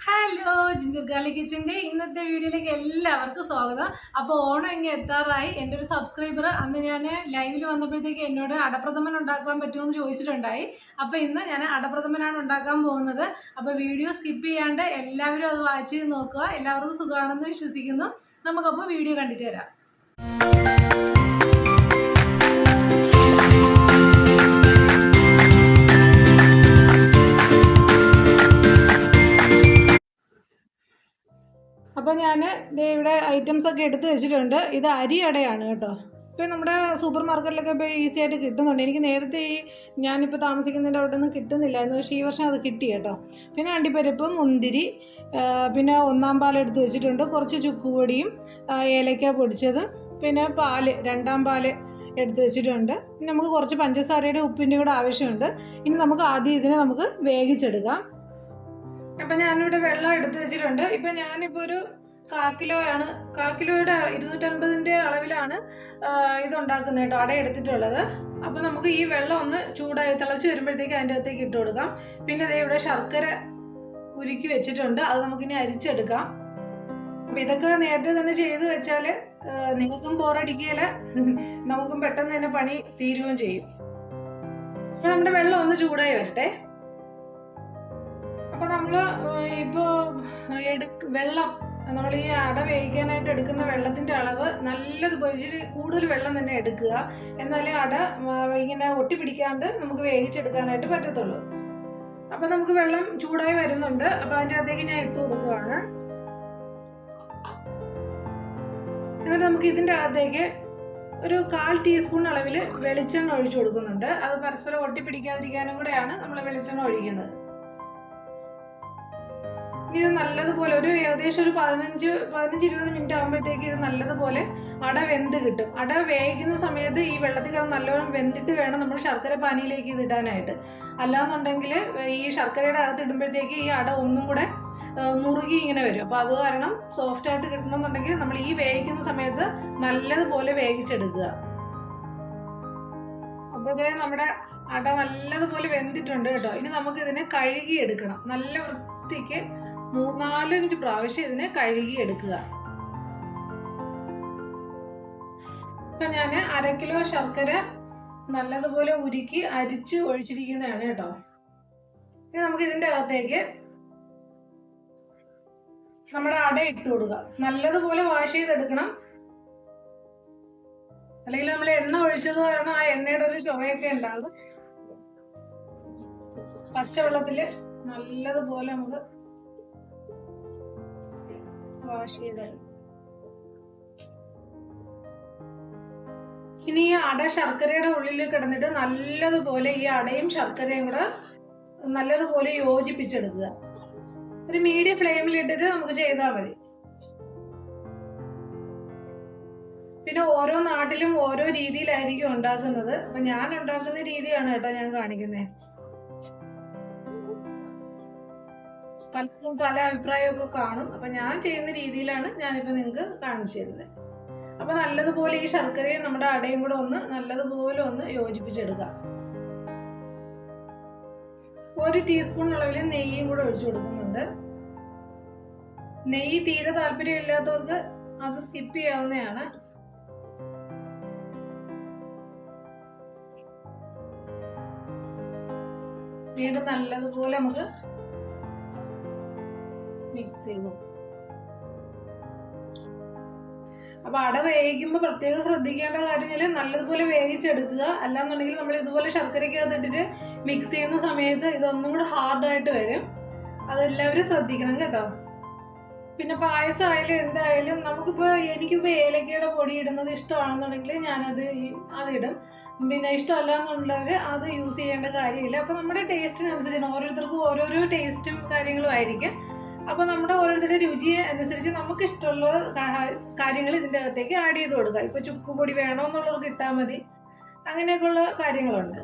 Hello ജിഞ്ചർഗാലി കിച്ചൻ്റെ ഇന്നത്തെ വീഡിയോയിലേക്ക് എല്ലാവർക്കും സ്വാഗതം. അപ്പോൾ ഓണം ഇങ്ങനെ എത്താറായി. എൻ്റെ ഒരു സബ്സ്ക്രൈബർ അന്ന് ഞാൻ ലൈവിൽ വന്നപ്പോഴത്തേക്ക് എന്നോട് അടപ്രഥമൻ ഉണ്ടാക്കാൻ പറ്റുമെന്ന് ചോദിച്ചിട്ടുണ്ടായി. അപ്പോൾ ഇന്ന് ഞാൻ അടപ്രഥമനാണ് ഉണ്ടാക്കാൻ പോകുന്നത്. അപ്പോൾ വീഡിയോ സ്കിപ്പ് ചെയ്യാണ്ട് എല്ലാവരും അത് വാച്ച് ചെയ്ത് നോക്കുക. എല്ലാവർക്കും സുഖമാണെന്ന് വിശ്വസിക്കുന്നു. നമുക്കപ്പോൾ വീഡിയോ കണ്ടിട്ട് വരാം. അപ്പോൾ ഞാൻ ഇവിടെ ഐറ്റംസ് ഒക്കെ എടുത്ത് വെച്ചിട്ടുണ്ട്. ഇത് അരി അടയാണ് കേട്ടോ. ഇപ്പോൾ നമ്മുടെ സൂപ്പർ മാർക്കറ്റിലൊക്കെ ഇപ്പോൾ ഈസി ആയിട്ട് കിട്ടുന്നുണ്ട്. എനിക്ക് നേരത്തെ ഞാനിപ്പോൾ താമസിക്കുന്നതിൻ്റെ അവിടെ നിന്ന് കിട്ടുന്നില്ലായിരുന്നു, പക്ഷേ ഈ വർഷം അത് കിട്ടി കേട്ടോ. പിന്നെ അണ്ടിപ്പരിപ്പ്, മുന്തിരി, പിന്നെ ഒന്നാം പാൽ എടുത്ത് വെച്ചിട്ടുണ്ട്, കുറച്ച് ചുക്കുപൊടിയും ഏലക്ക പൊടിച്ചത്, പിന്നെ പാല്, രണ്ടാം പാല് എടുത്ത് വെച്ചിട്ടുണ്ട്. പിന്നെ നമുക്ക് കുറച്ച് പഞ്ചസാരയുടെ ഉപ്പിൻ്റെ കൂടെ ആവശ്യമുണ്ട്. ഇനി നമുക്ക് ആദ്യം ഇതിനെ നമുക്ക് വേവിച്ചെടുക്കാം. അപ്പം ഞാനിവിടെ വെള്ളം എടുത്ത് വെച്ചിട്ടുണ്ട്. ഇപ്പം ഞാനിപ്പോൾ ഒരു 1/4 കിലോയാണ്, 1/4 കിലോയുടെ 250 അളവിലാണ് ഇതുണ്ടാക്കുന്നത് കേട്ടോ, അട എടുത്തിട്ടുള്ളത്. അപ്പം നമുക്ക് ഈ വെള്ളം ഒന്ന് ചൂടായി തിളച്ച് വരുമ്പോഴത്തേക്ക് അതിൻ്റെ അകത്തേക്ക് ഇട്ട് കൊടുക്കാം. പിന്നെ അതേ ഇവിടെ ശർക്കര ഉരുക്കി വെച്ചിട്ടുണ്ട്, അത് നമുക്കിനി അരിച്ചെടുക്കാം. അപ്പം ഇതൊക്കെ നേരത്തെ തന്നെ ചെയ്ത് വെച്ചാൽ നിങ്ങൾക്കും ബോറടിക്കുകയില്ല, നമുക്കും പെട്ടെന്ന് തന്നെ പണി തീരുകയും ചെയ്യും. അപ്പം നമ്മുടെ വെള്ളം ഒന്ന് ചൂടായി വരട്ടെ. അപ്പോൾ നമ്മൾ ഇപ്പോൾ വെള്ളം, നമ്മൾ ഈ അട വേവിക്കാനായിട്ട് എടുക്കുന്ന വെള്ളത്തിൻ്റെ അളവ് നല്ലതുപോലെ ഇച്ചിരി കൂടുതൽ വെള്ളം തന്നെ എടുക്കുക. എന്നാലേ അട ഇങ്ങനെ ഒട്ടിപ്പിടിക്കാണ്ട് നമുക്ക് വേവിച്ചെടുക്കാനായിട്ട് പറ്റത്തുള്ളൂ. അപ്പോൾ നമുക്ക് വെള്ളം ചൂടായി വരുന്നുണ്ട്. അപ്പോൾ അതിൻ്റെ അകത്തേക്ക് ഞാൻ ഇട്ട് കൊടുക്കുകയാണ്. എന്നിട്ട് നമുക്ക് ഇതിൻ്റെ അകത്തേക്ക് ഒരു 1/4 ടീസ്പൂൺ അളവിൽ വെളിച്ചെണ്ണ ഒഴിച്ചു കൊടുക്കുന്നുണ്ട്. അത് പരസ്പരം ഒട്ടിപ്പിടിക്കാതിരിക്കാനും കൂടെയാണ് നമ്മൾ വെളിച്ചെണ്ണ ഒഴിക്കുന്നത്. ഇത് നല്ലതുപോലെ ഒരു ഏകദേശം ഒരു 15-20 മിനിറ്റ് ആകുമ്പോഴത്തേക്ക് ഇത് നല്ലതുപോലെ അട വെന്ത് കിട്ടും. അട വേവിക്കുന്ന സമയത്ത് ഈ വെള്ളത്തിൽ കിടന്ന് നല്ലോണം വെന്തിട്ട് വേണം നമ്മൾ ശർക്കര പാനിയിലേക്ക് ഇത് ഇടാനായിട്ട്. അല്ലാന്നുണ്ടെങ്കിൽ ഈ ശർക്കരയുടെ അകത്ത് ഇടുമ്പോഴത്തേക്ക് ഈ അട ഒന്നും കൂടെ മുറുകി ഇങ്ങനെ വരും. അപ്പോൾ അത് കാരണം സോഫ്റ്റായിട്ട് കിട്ടണമെന്നുണ്ടെങ്കിൽ നമ്മൾ ഈ വേവിക്കുന്ന സമയത്ത് നല്ലതുപോലെ വേവിച്ചെടുക്കുക. അപ്പോൾ നമ്മുടെ അട നല്ലതുപോലെ വെന്തിട്ടുണ്ട് കേട്ടോ. ഇനി നമുക്ക് ഇതിനെ കഴുകി എടുക്കണം. നല്ല വൃത്തിക്ക് 3-4 പ്രാവശ്യം ഇതിനെ കഴുകി എടുക്കുക. ഇപ്പൊ ഞാൻ 1/2 കിലോ ശർക്കര നല്ലതുപോലെ ഉരുക്കി അരിച്ച് ഒഴിച്ചിരിക്കുന്നതാണ് കേട്ടോ. ഇനി നമുക്ക് ഇതിൻ്റെ അകത്തേക്ക് നമ്മുടെ അട ഇട്ട് കൊടുക്കുക. നല്ലതുപോലെ വാഷ് ചെയ്തെടുക്കണം, അല്ലെങ്കിൽ നമ്മൾ എണ്ണ ഒഴിച്ചത് കാരണം ആ എണ്ണയുടെ ഒരു ചുവയൊക്കെ ഉണ്ടാകും. പച്ചവെള്ളത്തില് നല്ലതുപോലെ നമുക്ക് വാഷ് ചെയ്തെടുക്കും. ഇനി ഈ അട ശർക്കരയുടെ ഉള്ളിൽ കിടന്നിട്ട് നല്ലതുപോലെ ഈ അടയും ശർക്കരയും കൂടെ നല്ലതുപോലെ യോജിപ്പിച്ചെടുക്കുക. ഒരു മീഡിയം ഫ്ലെയിമിൽ ഇട്ടിട്ട് നമുക്ക് ചെയ്താൽ മതി. പിന്നെ ഓരോ നാട്ടിലും ഓരോ രീതിയിലായിരിക്കും ഉണ്ടാക്കുന്നത്. അപ്പൊ ഞാൻ ഉണ്ടാക്കുന്ന രീതിയാണ് കേട്ടോ ഞാൻ കാണിക്കുന്നത്. പലർക്കും പല അഭിപ്രായമൊക്കെ കാണും. അപ്പൊ ഞാൻ ചെയ്യുന്ന രീതിയിലാണ് ഞാനിപ്പോ നിങ്ങൾക്ക് കാണിച്ചു തരുന്നത്. അപ്പൊ നല്ലതുപോലെ ഈ ശർക്കരയും നമ്മുടെ അടയും കൂടെ ഒന്ന് നല്ലതുപോലെ ഒന്ന് യോജിപ്പിച്ചെടുക്കാം. 1 ടീസ്പൂൺ അളവിൽ നെയ്യും കൂടെ ഒഴിച്ചു കൊടുക്കുന്നുണ്ട്. നെയ്യ് തീരെ താല്പര്യം ഇല്ലാത്തവർക്ക് അത് സ്കിപ്പ് ചെയ്യാവുന്നതാണ്. വീണ്ടും നല്ലതുപോലെ നമുക്ക് മിക്സ് ചെയ്തു. അപ്പൊ അട വേവിക്കുമ്പോൾ പ്രത്യേകം ശ്രദ്ധിക്കേണ്ട കാര്യങ്ങൾ നല്ലതുപോലെ വേവിച്ചെടുക്കുക. അല്ലാന്നുണ്ടെങ്കിൽ നമ്മൾ ഇതുപോലെ ശർക്കരയ്ക്കകത്ത് ഇട്ടിട്ട് മിക്സ് ചെയ്യുന്ന സമയത്ത് ഇതൊന്നും കൂടെ ഹാർഡായിട്ട് വരും. അതെല്ലാവരും ശ്രദ്ധിക്കണം കേട്ടോ. പിന്നെ പായസം ആയാലും എന്തായാലും എനിക്കിപ്പോൾ ഏലക്കയുടെ പൊടി ഇടുന്നത് ഇഷ്ടമാണെന്നുണ്ടെങ്കിൽ അതിടും. പിന്നെ ഇഷ്ടമല്ല എന്നുള്ളവർ അത് യൂസ് ചെയ്യേണ്ട കാര്യമില്ല. അപ്പോൾ നമ്മുടെ ടേസ്റ്റിനനുസരിച്ച് ഓരോരുത്തർക്കും ഓരോരോ ടേസ്റ്റും കാര്യങ്ങളും ആയിരിക്കും. അപ്പോൾ നമ്മുടെ ഓരോരുത്തരുടെ രുചിയെ അനുസരിച്ച് നമുക്ക് ഇഷ്ടമുള്ള കാര്യങ്ങൾ ഇതിൻ്റെ അകത്തേക്ക് ആഡ് ചെയ്ത് കൊടുക്കുക. ഇപ്പോൾ ചുക്കുപൊടി വേണമെന്നുള്ളവർക്ക് ഇട്ടാൽ മതി, അങ്ങനെയൊക്കെയുള്ള കാര്യങ്ങളുണ്ട്.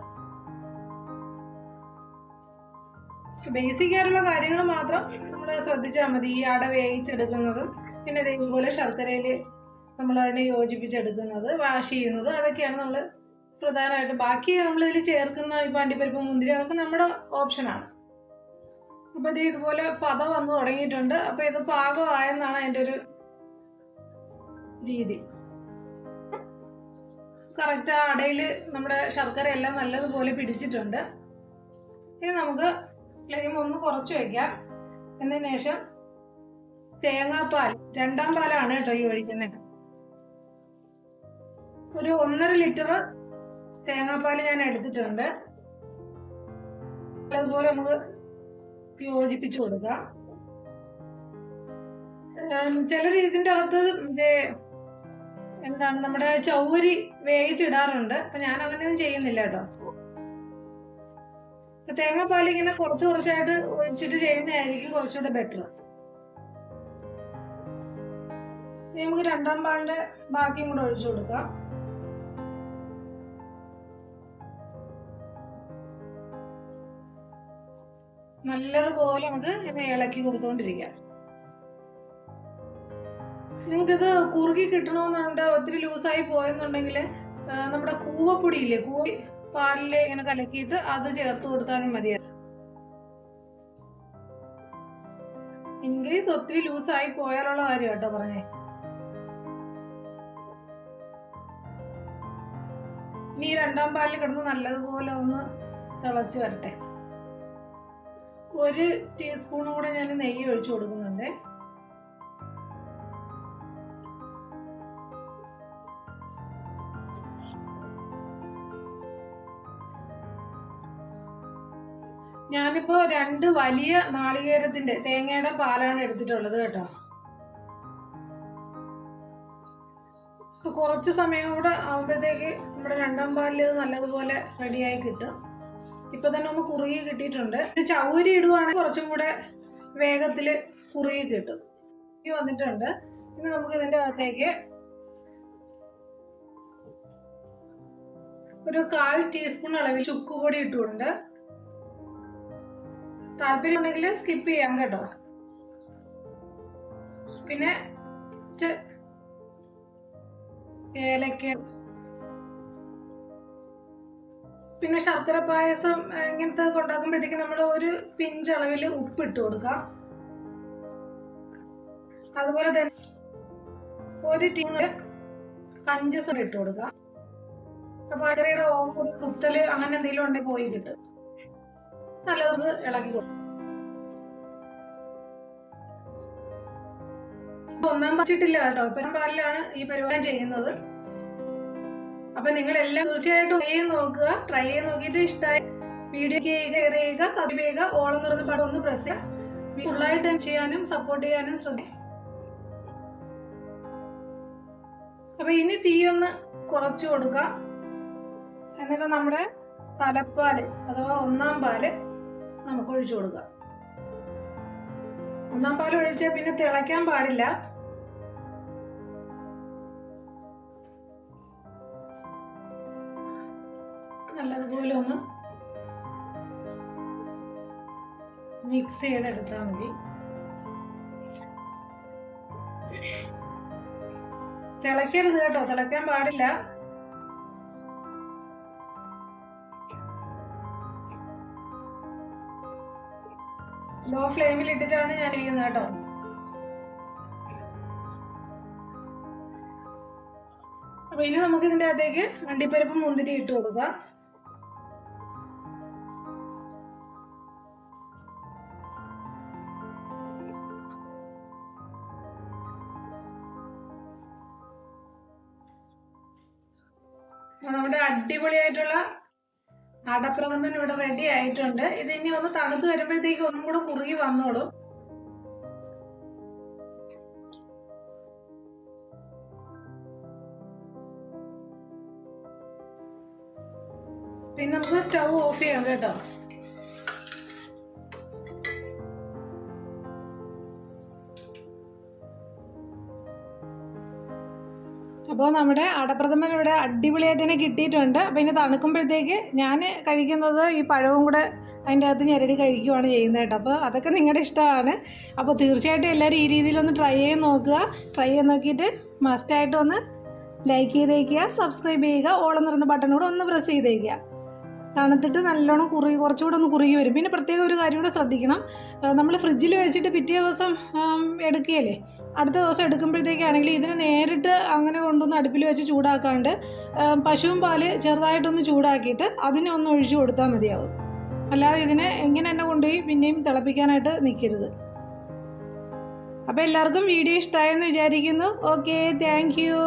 ബേസിക് ആയിട്ടുള്ള കാര്യങ്ങൾ മാത്രം നമ്മൾ ശ്രദ്ധിച്ചാൽ മതി. ഈ അട വേവിച്ചെടുക്കുന്നതും പിന്നെ ഇതേപോലെ ശർക്കരയിൽ നമ്മൾ അതിനെ യോജിപ്പിച്ചെടുക്കുന്നത്, വാഷ് ചെയ്യുന്നത്, അതൊക്കെയാണ് നമ്മൾ പ്രധാനമായിട്ട്. ബാക്കി നമ്മളിതിൽ ചേർക്കുന്ന ഇപ്പോൾ അണ്ടിപ്പരിപ്പ്, മുന്തിരി, അതൊക്കെ നമ്മുടെ ഓപ്ഷനാണ്. അപ്പോൾ ഇത് ഇതുപോലെ പത വന്നു തുടങ്ങിയിട്ടുണ്ട്. അപ്പോൾ ഇത് പാകമായെന്നാണ് അതിൻ്റെ ഒരു രീതി. കറക്റ്റ് ആ അടയിൽ നമ്മുടെ ശർക്കര എല്ലാം നല്ലതുപോലെ പിടിച്ചിട്ടുണ്ട്. ഇനി നമുക്ക് ഫ്ലെയിം ഒന്ന് കുറച്ച് വയ്ക്കാം. എന്നതിന് ശേഷം തേങ്ങാപ്പാൽ, 2ാം പാലാണ് കേട്ടോ ഈ ഒഴിക്കുന്നത്. ഒരു 1.5 ലിറ്റർ തേങ്ങാപ്പാൽ ഞാൻ എടുത്തിട്ടുണ്ട്. അതുപോലെ നമുക്ക് യോജിപ്പിച്ചു കൊടുക്കാം. ചിലർ ഇതിൻ്റെ അകത്ത് എന്താണ് നമ്മുടെ ചൗരി വേവിച്ചിടാറുണ്ട്. അപ്പം ഞാൻ അങ്ങനെയൊന്നും ചെയ്യുന്നില്ല കേട്ടോ. തേങ്ങാപ്പാൽ ഇങ്ങനെ കുറച്ച് കുറച്ചായിട്ട് ഒഴിച്ചിട്ട് ചെയ്യുന്നതായിരിക്കും കുറച്ചുകൂടെ ബെറ്റർ. നമുക്ക് 2ാം പാലിന്റെ ബാക്കിയും കൂടെ ഒഴിച്ചു കൊടുക്കാം. നല്ലതുപോലെ നമുക്ക് ഇങ്ങനെ ഇളക്കി കൊടുത്തോണ്ടിരിക്കാം. നിങ്ങൾക്കിത് കുറുകി കിട്ടണമെന്നുണ്ട്, ഒത്തിരി ലൂസായി പോയെന്നുണ്ടെങ്കിൽ നമ്മുടെ കൂവപ്പൊടി ഇല്ലേ, പാലിൽ ഇങ്ങനെ കലക്കിയിട്ട് അത് ചേർത്ത് കൊടുത്താലും മതിയാണ്. ഇൻകേസ് ഒത്തിരി ലൂസായി പോയാലുള്ള കാര്യം കേട്ടോ പറഞ്ഞേ. ഇനി 2ാം പാലിൽ കിടന്ന് നല്ലതുപോലെ ഒന്ന് തിളച്ച് വരട്ടെ. 1 ടീസ്പൂണും കൂടെ ഞാൻ നെയ്യ് ഒഴിച്ചു കൊടുക്കുന്നുണ്ട്. ഞാനിപ്പോ 2 വലിയ നാളികേരത്തിന്റെ തേങ്ങയുടെ പാലാണ് എടുത്തിട്ടുള്ളത് കേട്ടോ. കുറച്ച് സമയം കൂടെ ആകുമ്പോഴത്തേക്ക് നമ്മുടെ 2ാം പാലിൽ നല്ലതുപോലെ റെഡിയായി കിട്ടും. ഇപ്പൊ തന്നെ ഒന്ന് കുറുകി കിട്ടിയിട്ടുണ്ട്. ചൗരി ഇടുവാണെങ്കിൽ കുറച്ചും കൂടെ വേഗത്തിൽ കുറുകി കിട്ടും. വന്നിട്ടുണ്ട്. ഇനി നമുക്ക് ഇതിന്റെ അകത്തേക്ക് ഒരു 1/4 ടീസ്പൂൺ അളവിൽ ചുക്കുപൊടി ഇട്ടുകൊണ്ട്, താല്പര്യം ഉണ്ടെങ്കിൽ സ്കിപ്പ് ചെയ്യാം കേട്ടോ. പിന്നെ ഏലക്ക, പിന്നെ ശർക്കര പായസം ഇങ്ങനത്തെ ഉണ്ടാക്കുമ്പോഴത്തേക്ക് നമ്മൾ ഒരു പിഞ്ച് അളവിൽ ഉപ്പ് ഇട്ട് കൊടുക്കാം. അതുപോലെ തന്നെ 1 ടീസ്പൂൺ പഞ്ചസാര ഇട്ട് കൊടുക്കാം. അപ്പൊ ശർക്കരയുടെ ഒരു കുത്തല് അങ്ങനെ എന്തെങ്കിലും ഉണ്ടെങ്കിൽ പോയി കിട്ടും. നല്ലത് ഇളക്കി കൊടുക്കും. 1ാം പച്ചിട്ടില്ല കേട്ടോ. 2ാം പാലിലാണ് ഈ പരിപാടി ചെയ്യുന്നത്. അപ്പൊ നിങ്ങൾ എല്ലാം തീർച്ചയായിട്ടും ട്രൈ ചെയ്ത് നോക്കുക. ട്രൈ ചെയ്ത് നോക്കിയിട്ട് ഇഷ്ടമായി വീഡിയോ ചെയ്യുക, സബ്സ്ക്രൈബ് ചെയ്യുക, ഓളം തുറന്ന് പടം ഒന്ന് പ്രസ് ചെയ്യുക. ഫുള്ളായിട്ട് ചെയ്യാനും സപ്പോർട്ട് ചെയ്യാനും ശ്രദ്ധിക്കുക. അപ്പൊ ഇനി തീ ഒന്ന് കുറച്ചു കൊടുക്കാം. എന്നിട്ട് നമ്മുടെ തലപ്പാല് അഥവാ 1ാം പാല് നമുക്ക് ഒഴിച്ചു കൊടുക്കാം. 1ാം പാൽ ഒഴിച്ചാൽ പിന്നെ തിളയ്ക്കാൻ പാടില്ല. നല്ലതുപോലെ ഒന്ന് മിക്സ് ചെയ്തെടുത്താൽ മതി. തിളയ്ക്കരുത് കേട്ടോ, തിളയ്ക്കാൻ പാടില്ല. ലോ ഫ്ലെയിമിൽ ഇട്ടിട്ടാണ് ഞാൻ ഇരിക്കുന്നത് കേട്ടോ. അപ്പൊ ഇനി നമുക്ക് ഇതിന്റെ അകത്തേക്ക് അണ്ടിപ്പരിപ്പ് മുന്തിരി ഇട്ട് കൊടുക്കാം. നമ്മുടെ അടിപൊളിയായിട്ടുള്ള അടപ്രഥമൻ ഇവിടെ റെഡി ആയിട്ടുണ്ട്. ഇത് ഇനി ഒന്ന് തണുത്ത് വരുമ്പോഴത്തേക്ക് ഒന്നും കൂടെ കുറുകി വന്നോളൂ. പിന്നെ നമുക്ക് സ്റ്റൗ ഓഫ് ചെയ്യാം കേട്ടോ. അപ്പോൾ നമ്മുടെ അടപ്രഥമൻ ഇവിടെ അടിപൊളിയായിട്ട് തന്നെ കിട്ടിയിട്ടുണ്ട്. അപ്പോൾ ഇനി തണുക്കുമ്പോഴത്തേക്ക് ഞാൻ കഴിക്കുന്നത് ഈ പഴവും കൂടെ അതിൻ്റെ അകത്ത് ഞെരടി കഴിക്കുകയാണ് ചെയ്യുന്നത് കേട്ടോ. അപ്പോൾ അതൊക്കെ നിങ്ങളുടെ ഇഷ്ടമാണ്. അപ്പോൾ തീർച്ചയായിട്ടും എല്ലാവരും ഈ രീതിയിലൊന്ന് ട്രൈ ചെയ്ത് നോക്കുക. ട്രൈ ചെയ്ത് നോക്കിയിട്ട് മസ്റ്റായിട്ടൊന്ന് ലൈക്ക് ചെയ്തേക്കുക, സബ്സ്ക്രൈബ് ചെയ്യുക, ഓളം നിറഞ്ഞ ബട്ടൺ കൂടെ ഒന്ന് പ്രസ് ചെയ്തേക്കുക. തണുത്തിട്ട് നല്ലോണം കുറച്ചുകൂടെ ഒന്ന് കുറുകി വരും. പിന്നെ പ്രത്യേകം ഒരു കാര്യം കൂടെ ശ്രദ്ധിക്കണം, നമ്മൾ ഫ്രിഡ്ജിൽ വെച്ചിട്ട് പിറ്റേ ദിവസം എടുക്കുകയല്ലേ, അടുത്ത ദിവസം എടുക്കുമ്പോഴത്തേക്കാണെങ്കിൽ ഇതിനെ നേരിട്ട് അങ്ങനെ കൊണ്ടുവന്ന് അടുപ്പിൽ വെച്ച് ചൂടാക്കാണ്ട് പശുവും പാല് ചെറുതായിട്ടൊന്ന് ചൂടാക്കിയിട്ട് അതിനെ ഒന്ന് ഒഴിച്ചു കൊടുത്താൽ മതിയാവും. അല്ലാതെ ഇതിനെ എങ്ങനെ തന്നെ കൊണ്ടുപോയി പിന്നെയും തിളപ്പിക്കാനായിട്ട് നിൽക്കരുത്. അപ്പോൾ എല്ലാവർക്കും വീഡിയോ ഇഷ്ടമായെന്ന് വിചാരിക്കുന്നു. Okay, thank you.